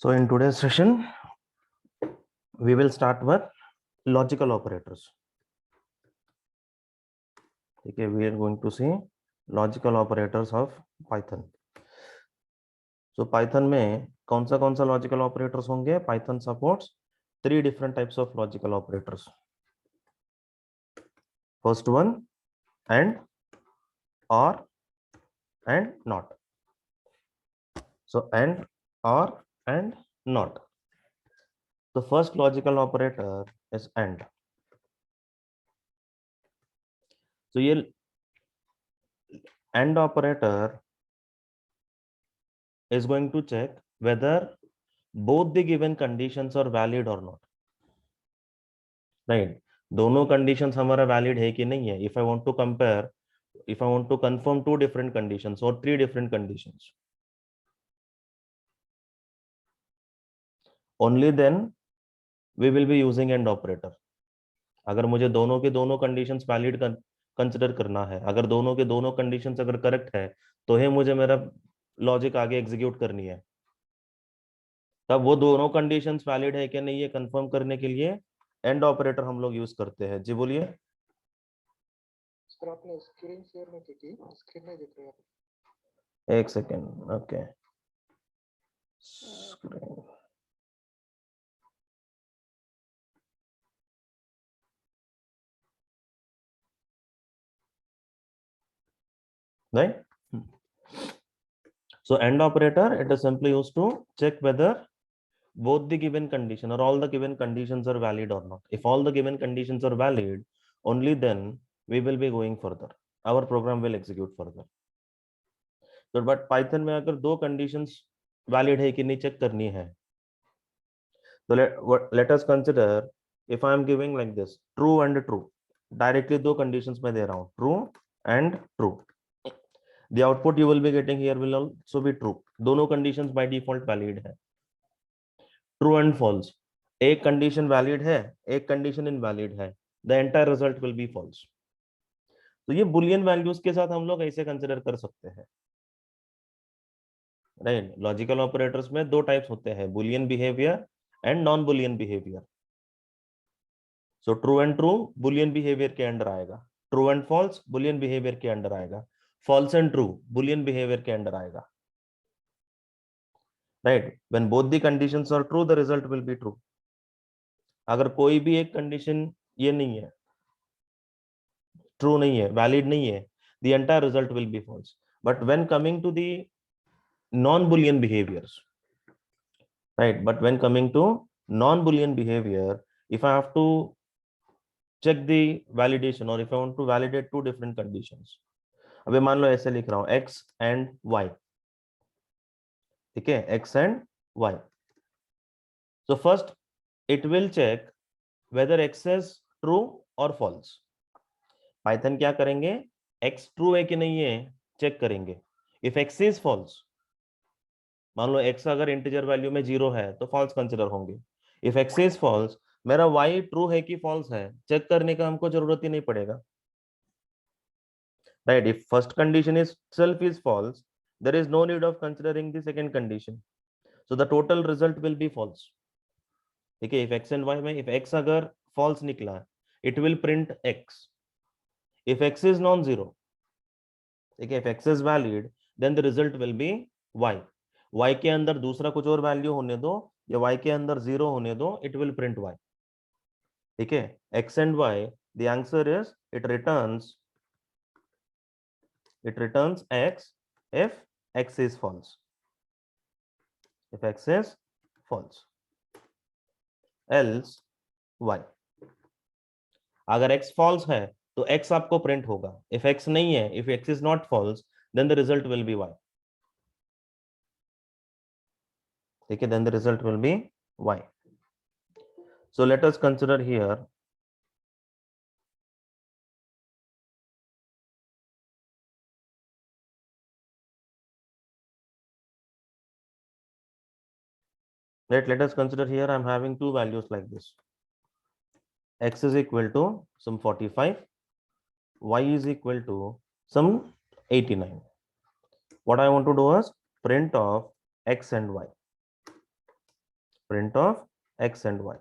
So in today's session, we will start with logical operators. Okay, we are going to see logical operators of Python. So Python में कौन सा logical operators होंगे? Python supports 3 different types of logical operators. First one, and, or, and not. So and, or, and not. The first logical operator is and. So ये and operator is going to check whether both the given conditions are valid or not. Right? दोनों conditions हमारा valid है कि नहीं है. If I want to compare, if I want to confirm 2 different conditions or 3 different conditions, only then we will be using AND operator. अगर मुझे दोनों के दोनों conditions valid कंसिडर करना है, अगर दोनों के दोनों conditions अगर करेक्ट है, तो है मुझे मेरा लॉजिक आगे एग्जीक्यूट करनी है. तब वो दोनों कंडीशंस वैलिड है कि नहीं ये कंफर्म करने के लिए एंड ऑपरेटर हम लोग यूज करते हैं. जी बोलिए. सर आपने स्क्रीन शेयर नहीं की, स्क्रीन नहीं दिख रही है. एक second. Okay, screen right. So end operator, it is simply used to check whether both the given condition or all the given conditions are valid or not. If all the given conditions are valid, only then we will be going further. Our program will execute further. So but Python में अगर दो conditions valid है कि नहीं check करनी है, तो let us consider if I am giving like this true and true. Directly दो conditions मैं दे रहा हूँ, true and true. The output you will be getting here will also be true. दोनों conditions by default valid है. True and false, एक condition valid है, एक condition invalid है, the entire result will be false. तो ये boolean values के साथ हम लोग ऐसे consider कर सकते हैं. राइट. लॉजिकल ऑपरेटर्स में दो टाइप्स होते हैं, boolean behavior and non boolean behavior. So true and true boolean behavior के अंडर आएगा, true and false boolean behavior के अंडर आएगा, false and true boolean behavior के अंडर आएगा. Right? When both the conditions are true, the result will be true. अगर कोई भी एक कंडीशन ये नहीं है, ट्रू नहीं है, वैलिड नहीं है, the entire result will be false. But when coming to the non boolean behaviors, right, but when coming to non boolean behavior, if I have to check the validation or if I want to validate 2 different conditions, अभी मान लो ऐसे लिख रहा हूं x and y. ठीक है, x and y. So first it will check whether x is true or false. Python क्या करेंगे, x true है कि नहीं है चेक करेंगे. If x is false, मान लो x अगर इंटीजर वैल्यू में 0 है तो false कंसिडर होंगे. If x is false, मेरा y true है कि false है चेक करने का हमको जरूरत ही नहीं पड़ेगा. Right? If first condition itself is false, there is no need of considering the second condition. So the total result will be false. Okay, if x and y में if x अगर false निकला, it will print x. If x is non-zero, okay, if x is valid, then the result will be y. y के अंदर दूसरा कुछ और value होने दो या y के अंदर 0 होने दो, it will print y. ठीक है, x and y, the answer is it returns x if x is false. If x is false, else y. अगर x false है तो x आपको प्रिंट होगा. If x नहीं है, if x is not false, then the result will be y. ठीक है, then the result will be y. So let us consider here let us consider here I'm having two values like this. X is equal to some 45, y is equal to some 89. What I want to do is print of x and y. print of x and y.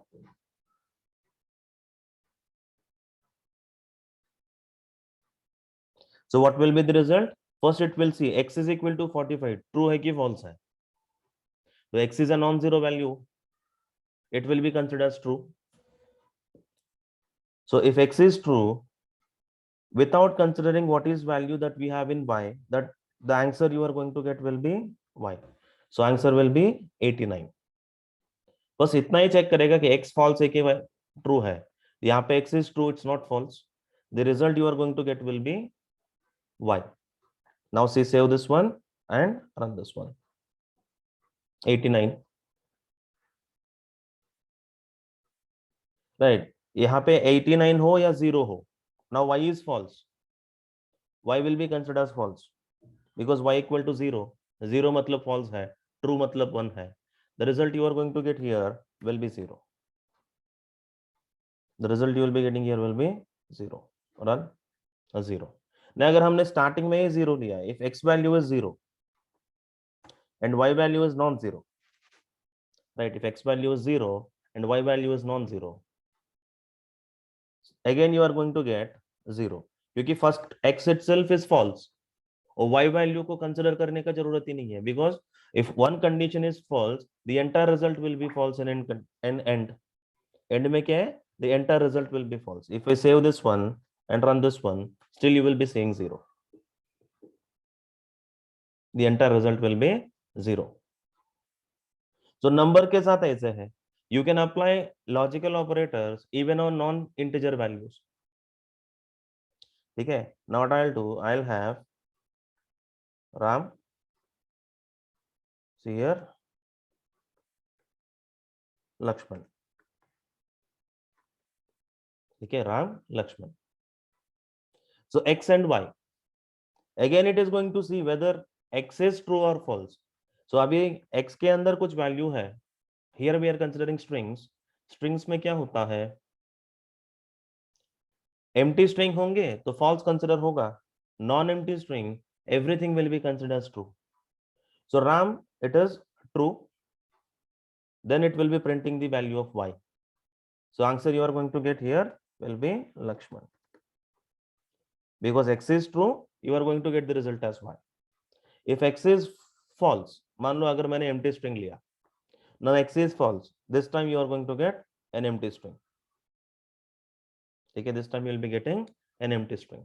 So what will be the result? First it will see x is equal to 45, true है कि false है. So x is a non-zero value, it will be considered as true. So if x is true, without considering what is value that we have in y, that the answer you are going to get will be y. So answer will be 89. बस इतना ही check करेगा कि x false है कि true है. यहाँ पे x is true, it's not false. The result you are going to get will be y. Now see, save this one and run this one. 89. Right. यहाँ पे 89 हो या 0 हो. Now y is false. Y will be considered as false because y equal to 0. 0 मतलब false है. True मतलब 1 है. The result you are going to get here will be 0. The result you will be getting here will be 0. Run a 0. Now अगर हमने starting में ही 0 लिया, if x value is 0 and y value is non-zero, right? If x value is 0 and y value is non-zero, again you are going to get 0 क्योंकि first x itself is false और y value को consider करने का जरूरत ही नहीं है, because if one condition is false, the entire result will be false in end. End में क्या है? The entire result will be false. If I save this one and run this one, still you will be seeing 0. The entire result will be 0. So number के साथ ऐसे है. You can apply logical operators even on non-integer values. ठीक है? Now what I'll do, I'll have Ram. See here, Lakshman. Okay, Ram, Lakshman. So x and y. Again, it is going to see whether x is true or false. So अभी x के अंदर कुछ value है. Here we are considering strings. Strings में क्या होता है? Empty string होंगे तो false consider होगा. Non-empty string, everything will be considered as true. So Ram, it is true. Then it will be printing the value of y. So answer you are going to get here will be Lakshman. Because x is true, you are going to get the result as y. If x is false, मान लो अगर मैंने empty string लिया, now x is false, this time you are going to get an empty string. ठीक है, this time you will be getting an empty string,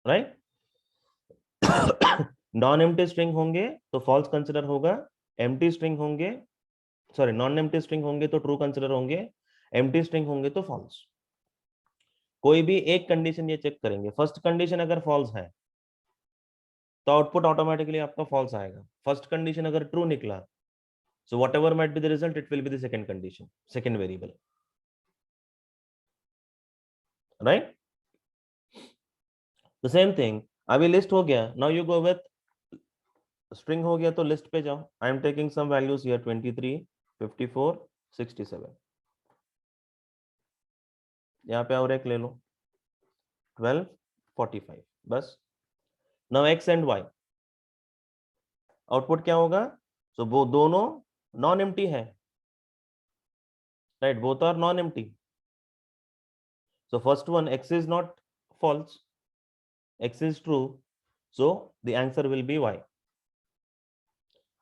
right? Non empty string होंगे तो false consider होगा, empty string होंगे, sorry non empty string होंगे तो true consider होंगे, empty string होंगे तो फॉल्स. कोई भी एक कंडीशन ये चेक करेंगे. फर्स्ट कंडीशन अगर फॉल्स है तो आउटपुट ऑटोमेटिकली आपका फॉल्स आएगा. फर्स्ट कंडीशन अगर ट्रू निकला, so whatever might be the result, it will be the second condition, second variable, right? The same thing. अभी लिस्ट हो गया, now you go with string हो गया तो लिस्ट पे जाओ. I am taking some values here 23, 54, 67. यहाँ पे और एक ले लो 12, 45. बस. Now X and Y, output क्या होगा? सो वो दोनों नॉन एम्प्टी है, right? Both are non empty. So first one x is not false, x is true, so the answer will be y.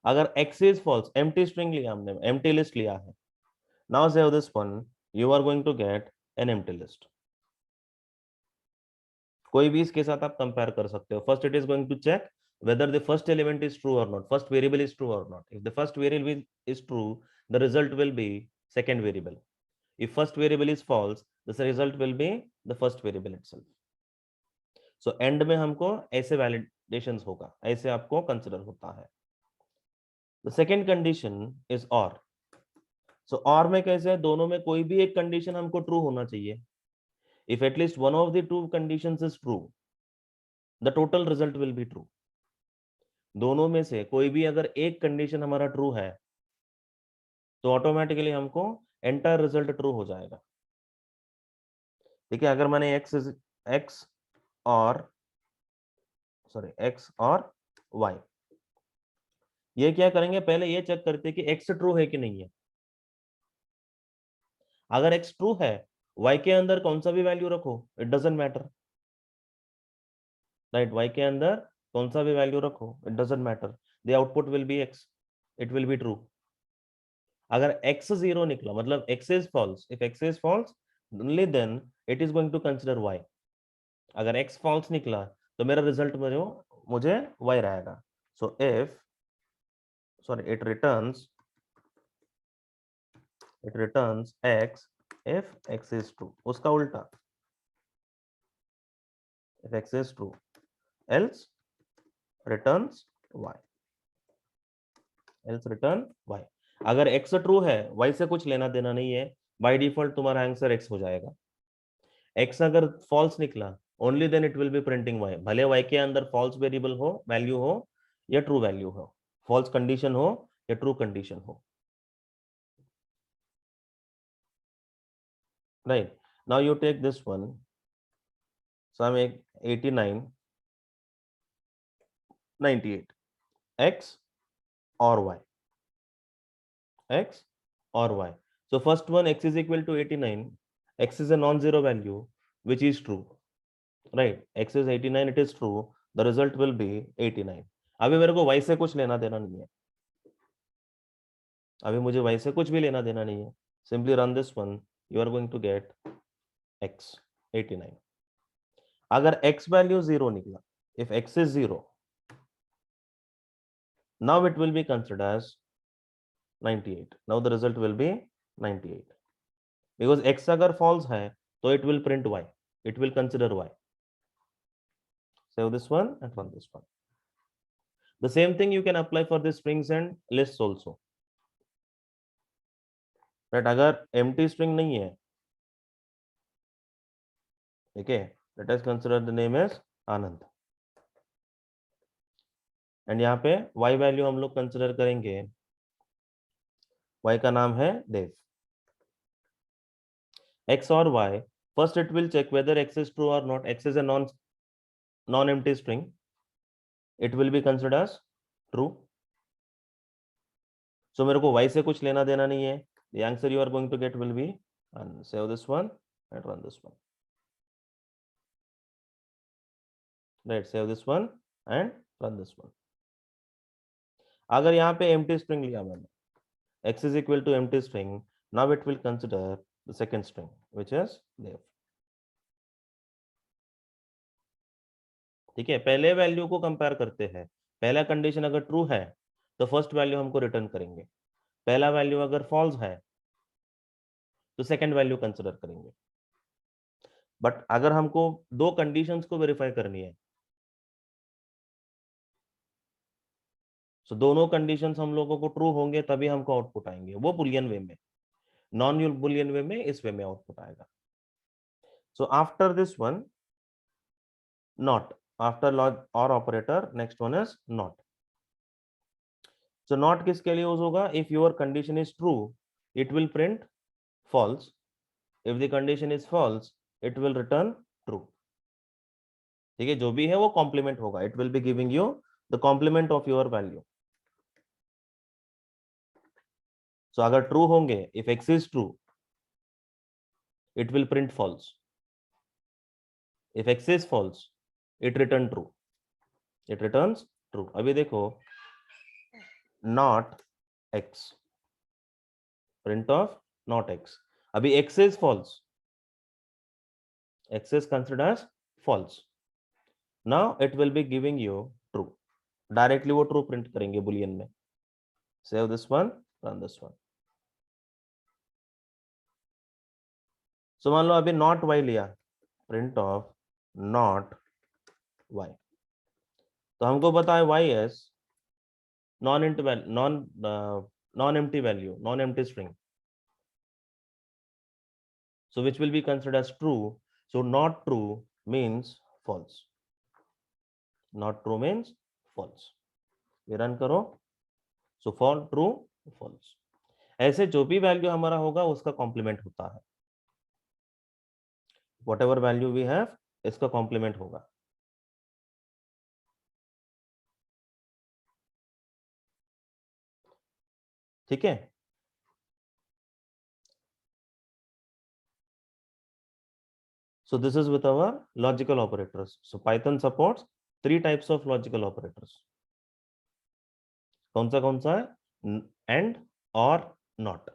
अगर x is false, empty string लिया हमने, empty list लिया है, now save this one, you are going to get an empty list. कोई भी इसके साथ आप कंपेयर कर सकते हो. First it is going to check whether the first element is true or not, first variable is true or not. If the first variable is true, the result will be second variable. If first variable is false, the result will be the first variable itself. So end में हमको ऐसे validations होगा, ऐसे आपको consider होता है. The second condition is or. So or में कैसे है? दोनों में कोई भी एक condition हमको true होना चाहिए. If at least one of the two conditions is true, the total result will be true. दोनों में से कोई भी अगर एक कंडीशन हमारा ट्रू है तो ऑटोमेटिकली हमको एंटायर रिजल्ट ट्रू हो जाएगा. ठीक है, अगर मैंने x और y, ये क्या करेंगे, पहले ये चेक करते कि x ट्रू है कि नहीं है। अगर x ट्रू है, y के अंदर कौन सा भी वैल्यू रखो, it doesn't matter, right. y के अंदर कौन सा भी वैल्यू रखो, it doesn't matter, the output will be x, it will be true. अगर x 0 निकला, मतलब x is false, if x is false only then it is going to consider y। अगर x फॉल्स निकला तो मेरा रिजल्ट में जो मुझे y रहेगा। So if sorry it returns x if x is true, उसका उल्टा, if x is true else returns y, else return y। अगर x ट्रू है, y से कुछ लेना देना नहीं है, बाय डिफॉल्ट तुम्हारा आंसर x हो जाएगा। x अगर फॉल्स निकला only then it will be printing y, भले y के अंदर फॉल्स वेरिएबल हो, वैल्यू हो, या ट्रू वैल्यू हो, फॉल्स कंडीशन हो या ट्रू कंडीशन हो, right? Now you take this one, so I make 89 98 x or y, x or y. So first one, x is equal to 89, x is a non-zero value which is true, right? X is 89, it is true, the result will be 89। अभी मेरे को y से कुछ लेना देना नहीं है, अभी मुझे y से कुछ भी लेना देना नहीं है, simply run this one, you are going to get x 89। अगर x value 0 निकला, if x is 0, now it will be considered as 98, now the result will be 98, because x अगर false है तो it will print y, it will consider y। Save this one and run this one। The same thing you can apply for the strings and lists also, right? अगर empty string नहीं है, ठीक है, let us consider the name as Anand, and यहाँ पे y value हम लोग consider करेंगे, y का नाम है देव। x और y, first it will check whether x is true or not, x is a non empty string, it will be considered as true। so मेरे को y से कुछ लेना देना नहीं है, the answer you are going to get will be, and save this one and run this one, right? Save this one and run this one। अगर यहाँ पे empty string लिया मैंने, x is equal to empty string, now it will consider the second string which is dev, ठीक है। पहले value को compare करते हैं, पहला कंडीशन अगर ट्रू है तो फर्स्ट वैल्यू हमको रिटर्न करेंगे, पहला वैल्यू अगर फॉल्स है तो सेकंड वैल्यू कंसिडर करेंगे। बट अगर हमको दो कंडीशंस को वेरीफाई करनी है, तो दोनों कंडीशंस हम लोगों को ट्रू होंगे तभी हमको आउटपुट आएंगे, वो बुलियन वे में, नॉन बुलियन वे में, इस वे में आउटपुट आएगा। So after this one not, after और operator next one is not. So not किसके लिए यूज होगा, if your condition is true it will print false, if the condition is false it will return true, ठीक है। जो भी है वो कॉम्प्लीमेंट होगा, it will be giving you the complement of your value. So अगर true होंगे, if x is true it will print false, if x is false it return true, it returns true. अभी देखो not x, print of not x, अभी x is false, x is considered as false, now it will be giving you true, directly वो true print करेंगे boolean में। Save this one, run this one. So मान लो अभी not y लिया, print of not y, तो हमको पता है y as non int non empty value, non empty string, so which will be considered as true, so not true means false, not true means false। ये run करो, so for true false, ऐसे जो भी value हमारा होगा उसका complement होता है, whatever value we have इसका कॉम्प्लीमेंट होगा। ठीक है। So this is with our logical operators. So Python supports 3 types of logical operators. कौन सा है? एंड और नॉट।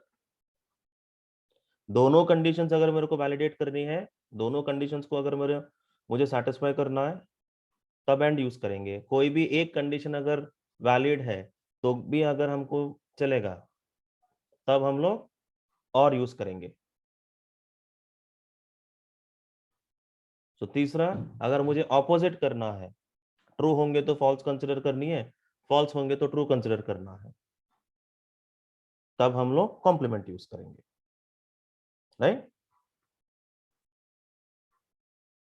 दोनों कंडीशंस अगर मेरे को वैलिडेट करनी है, दोनों कंडीशंस को अगर मुझे सेटिस्फाई करना है, तब एंड यूज करेंगे। कोई भी एक कंडीशन अगर वैलिड है तो भी अगर हमको चलेगा, तब हम लोग और यूज करेंगे। तो तीसरा, अगर मुझे ऑपोजिट करना है, ट्रू होंगे तो फॉल्स कंसिडर करनी है, फॉल्स होंगे तो ट्रू कंसिडर करना है, तब हम लोग कॉम्प्लीमेंट यूज करेंगे, राइट।